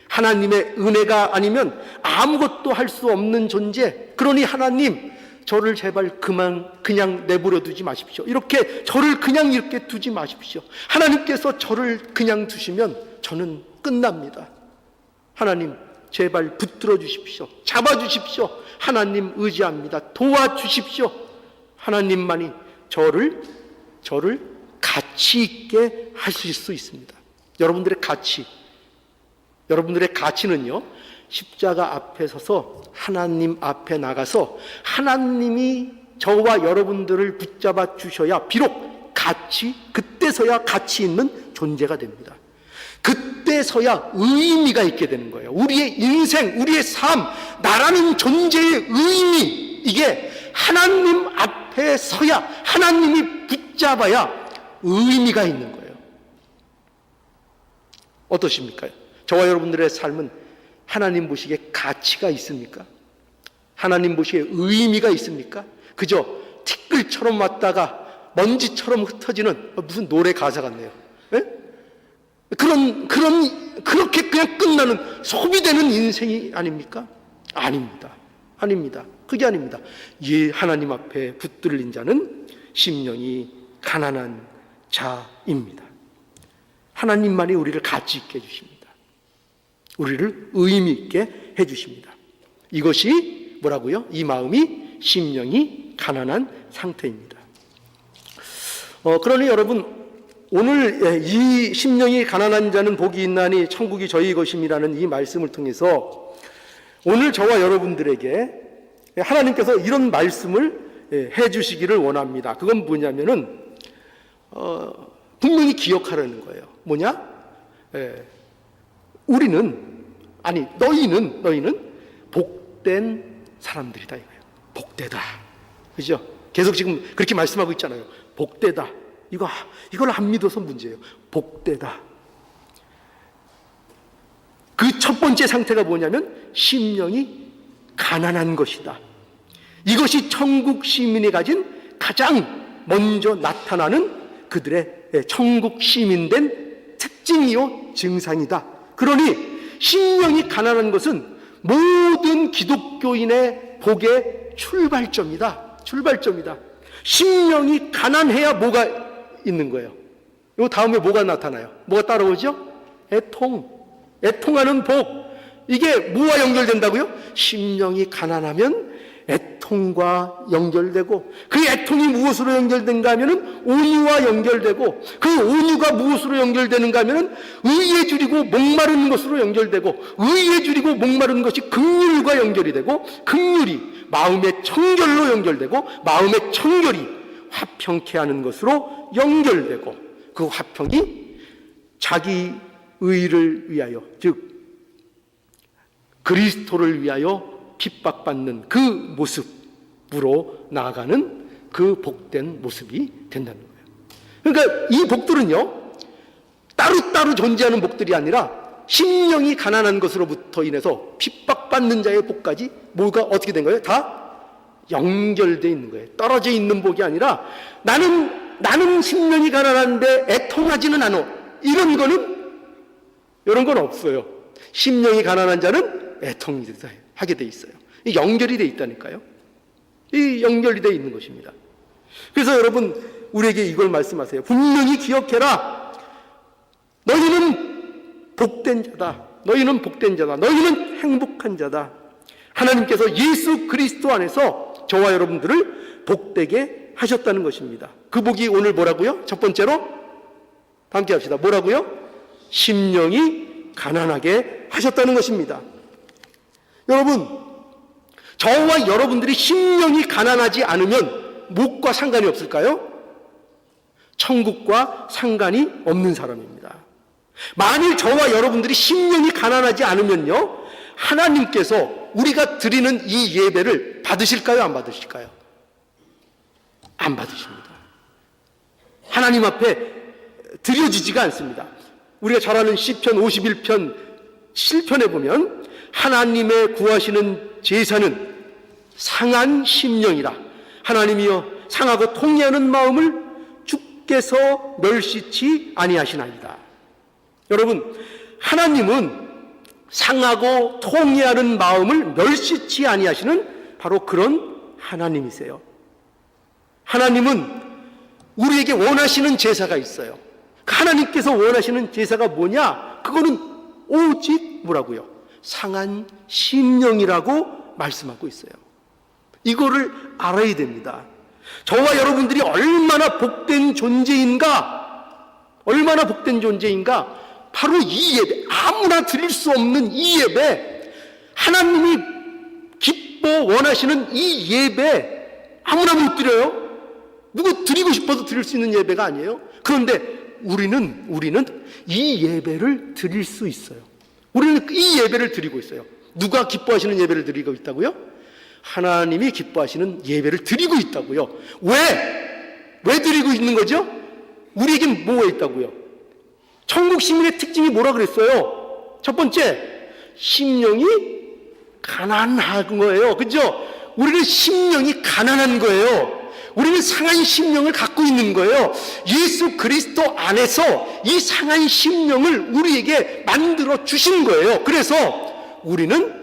하나님의 은혜가 아니면 아무것도 할 수 없는 존재. 그러니 하나님, 저를 제발 그냥 내버려 두지 마십시오. 저를 그냥 이렇게 두지 마십시오. 하나님께서 저를 그냥 두시면 저는 끝납니다. 하나님, 제발 붙들어 주십시오. 잡아주십시오. 하나님 의지합니다. 도와주십시오. 하나님만이 저를 가치 있게 하실 수 있습니다. 여러분들의 가치는요, 십자가 앞에 서서 하나님 앞에 나가서 하나님이 저와 여러분들을 붙잡아 주셔야 비록 그때서야 가치 있는 존재가 됩니다. 그때서야 의미가 있게 되는 거예요. 우리의 인생, 우리의 삶, 나라는 존재의 의미, 이게 하나님 앞에 서야, 하나님이 붙잡아야 의미가 있는 거예요. 어떠십니까? 저와 여러분들의 삶은 하나님 보시기에 가치가 있습니까? 하나님 보시기에 의미가 있습니까? 그저 티끌처럼 왔다가 먼지처럼 흩어지는 무슨 노래 가사 같네요. 에? 그렇게 그냥 끝나는 소비되는 인생이 아닙니까? 아닙니다. 그게 아닙니다. 하나님 앞에 붙들린 자는 심령이 가난한 자입니다. 하나님만이 우리를 가치 있게 해주십니다. 우리를 의미 있게 해주십니다. 이것이 뭐라고요? 이 마음이 심령이 가난한 상태입니다. 그러니 여러분, 오늘 이 심령이 가난한 자는 복이 있나니 천국이 저희 것임이라는 이 말씀을 통해서 오늘 저와 여러분들에게 하나님께서 이런 말씀을 해주시기를 원합니다. 그건 뭐냐면은 분명히 기억하라는 거예요. 뭐냐? 너희는 복된 사람들이다 이거예요. 복되다. 그죠? 계속 지금 그렇게 말씀하고 있잖아요. 복되다. 이걸 안 믿어서 문제예요. 복되다. 그 첫 번째 상태가 뭐냐면 심령이 가난한 것이다. 이것이 천국 시민이 가진 가장 먼저 나타나는 그들의 천국 시민된 특징이요 증상이다. 그러니 심령이 가난한 것은 모든 기독교인의 복의 출발점이다. 심령이 가난해야 뭐가 있는 거예요? 요 다음에 뭐가 나타나요? 뭐가 따라오죠? 애통하는 복. 이게 뭐와 연결된다고요? 심령이 가난하면 애통과 연결되고, 그 애통이 무엇으로 연결된가 하면은 온유와 연결되고, 그 온유가 무엇으로 연결되는가 하면은 의에 줄이고 목마른 것으로 연결되고, 의에 줄이고 목마른 것이 긍휼과 연결이 되고, 긍휼이 마음의 청결로 연결되고, 마음의 청결이 화평케 하는 것으로 연결되고, 그 화평이 자기 의를 위하여, 즉 그리스도를 위하여 핍박받는 그 모습으로 나아가는 그 복된 모습이 된다는 거예요. 그러니까 이 복들은요, 따로따로 존재하는 복들이 아니라 심령이 가난한 것으로부터 인해서 핍박받는 자의 복까지 뭐가 어떻게 된 거예요? 다 연결되어 있는 거예요. 떨어져 있는 복이 아니라 나는 심령이 가난한데 애통하지는 않아. 이런 건 없어요. 심령이 가난한 자는 애통하게 돼 있어요. 연결이 돼 있다니까요. 이 연결이 돼 있는 것입니다. 그래서 여러분, 우리에게 이걸 말씀하세요. 분명히 기억해라. 너희는 복된 자다. 너희는 행복한 자다. 하나님께서 예수 그리스도 안에서 저와 여러분들을 복되게 하셨다는 것입니다. 그 복이 오늘 뭐라고요? 첫 번째로 함께 합시다. 뭐라고요? 심령이 가난하게 하셨다는 것입니다. 여러분, 저와 여러분들이 심령이 가난하지 않으면 무엇과 상관이 없을까요? 천국과 상관이 없는 사람입니다. 만일 저와 여러분들이 심령이 가난하지 않으면요, 하나님께서 우리가 드리는 이 예배를 받으실까요? 안 받으실까요? 안 받으십니다. 하나님 앞에 드려지지가 않습니다. 우리가 잘 아는 시편 51편 7편에 보면 하나님의 구하시는 제사는 상한 심령이라. 하나님이여, 상하고 통회하는 마음을 주께서 멸시치 아니하시나이다. 여러분, 하나님은 상하고 통회하는 마음을 멸시치 아니하시는 바로 그런 하나님이세요. 하나님은 우리에게 원하시는 제사가 있어요. 하나님께서 원하시는 제사가 뭐냐? 그거는 오직 뭐라고요? 상한 심령이라고 말씀하고 있어요. 이거를 알아야 됩니다. 저와 여러분들이 얼마나 복된 존재인가, 바로 이 예배, 아무나 드릴 수 없는 이 예배, 하나님이 기뻐 원하시는 이 예배, 아무나 못 드려요. 누구 드리고 싶어서 드릴 수 있는 예배가 아니에요. 그런데 우리는 이 예배를 드릴 수 있어요. 우리는 이 예배를 드리고 있어요. 누가 기뻐하시는 예배를 드리고 있다고요? 하나님이 기뻐하시는 예배를 드리고 있다고요. 왜 드리고 있는 거죠? 우리에겐 뭐가 있다고요? 천국 시민의 특징이 뭐라 그랬어요? 첫 번째, 심령이 가난한 거예요. 그죠? 우리는 심령이 가난한 거예요. 우리는 상한 심령을 갖고 있는 거예요. 예수 그리스도 안에서 이 상한 심령을 우리에게 만들어 주신 거예요. 그래서 우리는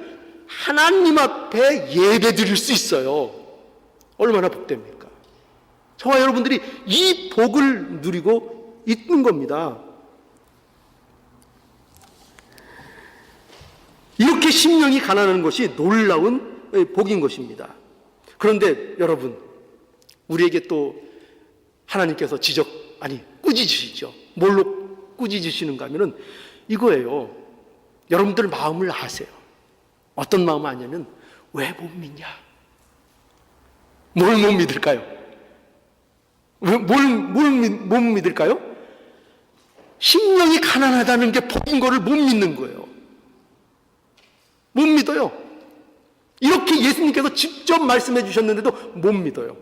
하나님 앞에 예배 드릴 수 있어요. 얼마나 복됩니까? 저와 여러분들이 이 복을 누리고 있는 겁니다. 이렇게 심령이 가난한 것이 놀라운 복인 것입니다. 그런데 여러분, 우리에게 또 하나님께서 꾸짖으시죠. 뭘로 꾸짖으시는가 하면은 이거예요. 여러분들 마음을 아세요. 어떤 마음 아냐면, 왜 못 믿냐? 뭘 못 믿을까요? 못 믿을까요? 심령이 가난하다는 게 복인 거를 못 믿는 거예요. 못 믿어요. 이렇게 예수님께서 직접 말씀해 주셨는데도 못 믿어요.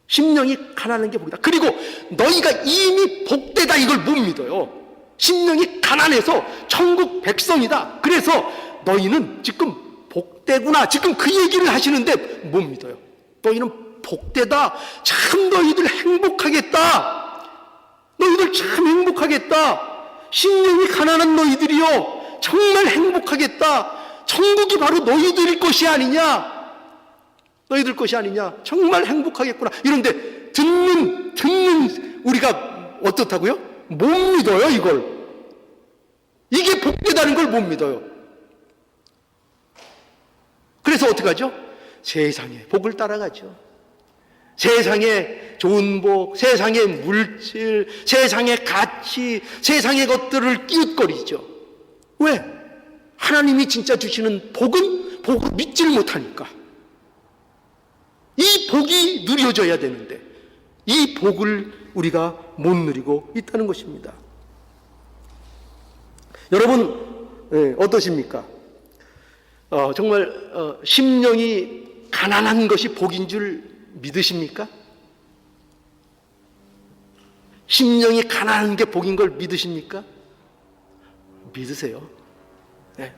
심령이 가난한 게 복이다. 그리고 너희가 이미 복되다, 이걸 못 믿어요. 심령이 가난해서 천국 백성이다, 그래서 너희는 지금 복되구나, 지금 그 얘기를 하시는데 못 믿어요. 너희는 복되다, 참 너희들 행복하겠다, 너희들 참 행복하겠다, 심령이 가난한 너희들이요 정말 행복하겠다, 천국이 바로 너희들 것이 아니냐, 너희들 것이 아니냐, 정말 행복하겠구나. 이런데 듣는 우리가 어떻다고요? 못 믿어요. 이게 복되다는 걸 못 믿어요. 그래서 어떻게 하죠? 세상의 복을 따라가죠. 세상의 좋은 복, 세상의 물질, 세상의 가치, 세상의 것들을 끼웃거리죠. 왜? 하나님이 진짜 주시는 복을 믿질 못하니까. 이 복이 누려져야 되는데 이 복을 우리가 못 누리고 있다는 것입니다. 여러분, 어떠십니까? 정말 심령이 가난한 것이 복인 줄 믿으십니까? 심령이 가난한 게 복인 걸 믿으십니까? 믿으세요. 네.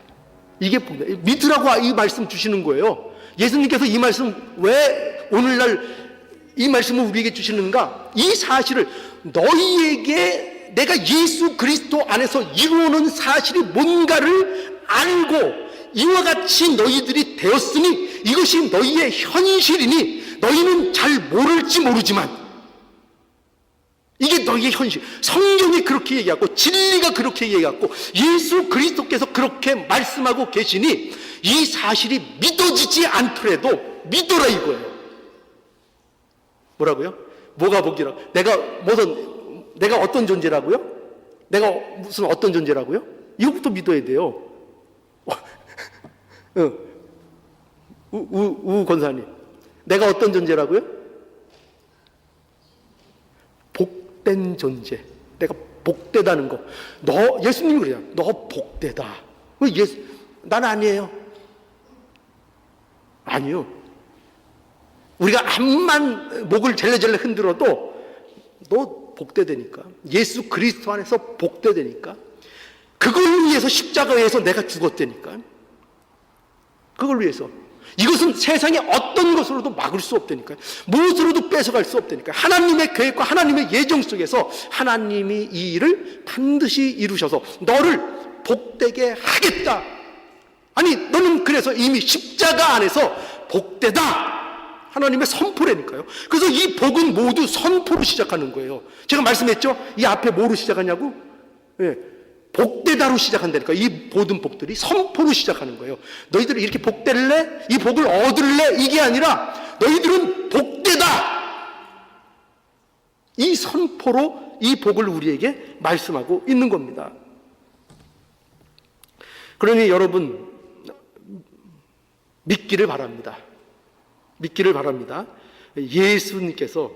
이게 복이다. 믿으라고 이 말씀 주시는 거예요. 예수님께서 이 말씀 왜 오늘날 이 말씀을 우리에게 주시는가? 이 사실을 너희에게 내가 예수 그리스도 안에서 이루어놓은 사실이 뭔가를 알고 이와 같이 너희들이 되었으니 이것이 너희의 현실이니 너희는 잘 모를지 모르지만 이게 너희의 현실. 성경이 그렇게 얘기하고 진리가 그렇게 얘기하고 예수 그리스도께서 그렇게 말씀하고 계시니 이 사실이 믿어지지 않더라도 믿어라 이거예요. 뭐라고요? 뭐가 복이라고? 내가 어떤 존재라고요? 내가 무슨 어떤 존재라고요? 이것부터 믿어야 돼요. 우 권사님, 내가 어떤 존재라고요? 복된 존재. 내가 복되다는 거. 예수님이 그래요. 너 복되다. 난 아니에요. 아니요. 우리가 암만 목을 젤레젤레 흔들어도 너 복되되니까. 예수 그리스도 안에서 복되되니까. 그걸 위해서 십자가에서 내가 죽었다니까. 그걸 위해서. 이것은 세상의 어떤 것으로도 막을 수 없다니까요. 무엇으로도 뺏어갈 수 없다니까요. 하나님의 계획과 하나님의 예정 속에서 하나님이 이 일을 반드시 이루셔서 너를 복되게 하겠다. 아니, 너는 그래서 이미 십자가 안에서 복되다. 하나님의 선포라니까요. 그래서 이 복은 모두 선포로 시작하는 거예요. 제가 말씀했죠? 이 앞에 뭐로 시작하냐고? 예. 복되다로 시작한다니까. 이 모든 복들이 선포로 시작하는 거예요. 너희들은 이렇게 복될래? 이 복을 얻을래? 이게 아니라 너희들은 복되다. 이 선포로 이 복을 우리에게 말씀하고 있는 겁니다. 그러니 여러분 믿기를 바랍니다. 믿기를 바랍니다. 예수님께서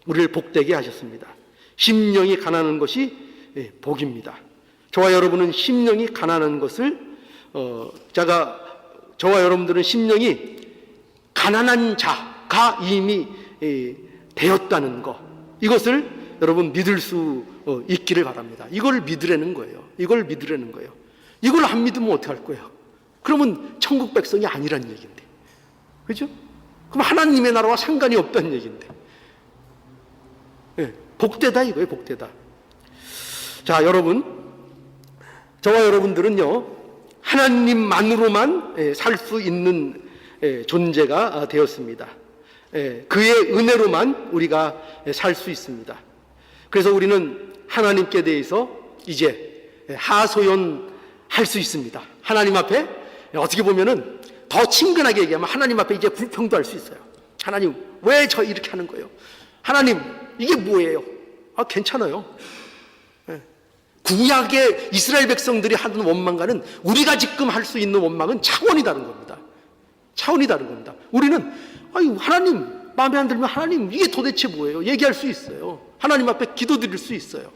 우리를 복되게 하셨습니다. 심령이 가난한 것이 복입니다. 저와 여러분은 심령이 가난한 것을 저와 여러분들은 심령이 가난한 자가 이미 되었다는 것, 이것을 여러분 믿을 수 있기를 바랍니다. 이걸 믿으라는 거예요. 이걸 믿으라는 거예요. 이걸 안 믿으면 어떻게 할 거예요? 그러면 천국 백성이 아니란 얘기인데, 그렇죠? 그럼 하나님의 나라와 상관이 없다는 얘기인데, 복되다 이거예요. 복되다. 자, 여러분, 저와 여러분들은요 하나님만으로만 살 수 있는 존재가 되었습니다. 그의 은혜로만 우리가 살 수 있습니다. 그래서 우리는 하나님께 대해서 이제 하소연할 수 있습니다. 하나님 앞에 어떻게 보면은 더 친근하게 얘기하면 하나님 앞에 이제 불평도 할 수 있어요. 하나님, 왜 저 이렇게 하는 거예요? 하나님, 이게 뭐예요? 괜찮아요. 구약의 이스라엘 백성들이 하던 원망과는 우리가 지금 할 수 있는 원망은 차원이 다른 겁니다. 차원이 다른 겁니다. 우리는 하나님 마음에 안 들면 하나님 이게 도대체 뭐예요? 얘기할 수 있어요. 하나님 앞에 기도드릴 수 있어요.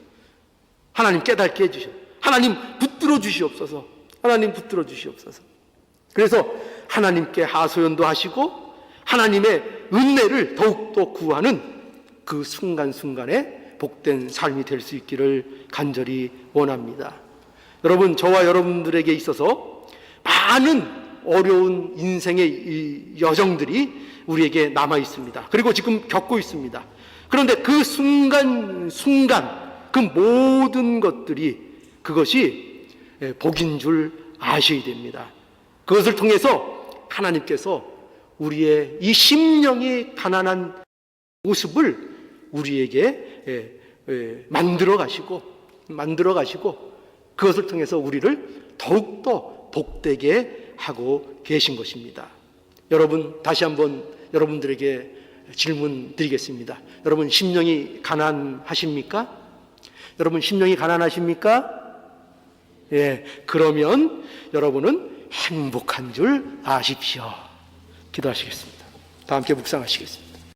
하나님 깨닫게 해주셔. 하나님 붙들어 주시옵소서. 하나님 붙들어 주시옵소서. 그래서 하나님께 하소연도 하시고 하나님의 은혜를 더욱더 구하는 그 순간순간에 복된 삶이 될 수 있기를 간절히 원합니다. 여러분, 저와 여러분들에게 있어서 많은 어려운 인생의 이 여정들이 우리에게 남아 있습니다. 그리고 지금 겪고 있습니다. 그런데 그 순간 그 모든 것들이 그것이 복인 줄 아셔야 됩니다. 그것을 통해서 하나님께서 우리의 이 심령이 가난한 모습을 우리에게 만들어 가시고 그것을 통해서 우리를 더욱더 복되게 하고 계신 것입니다. 여러분, 다시 한번 여러분들에게 질문 드리겠습니다. 여러분, 심령이 가난하십니까? 여러분, 심령이 가난하십니까? 그러면 여러분은 행복한 줄 아십시오. 기도하시겠습니다. 다 함께 묵상하시겠습니다.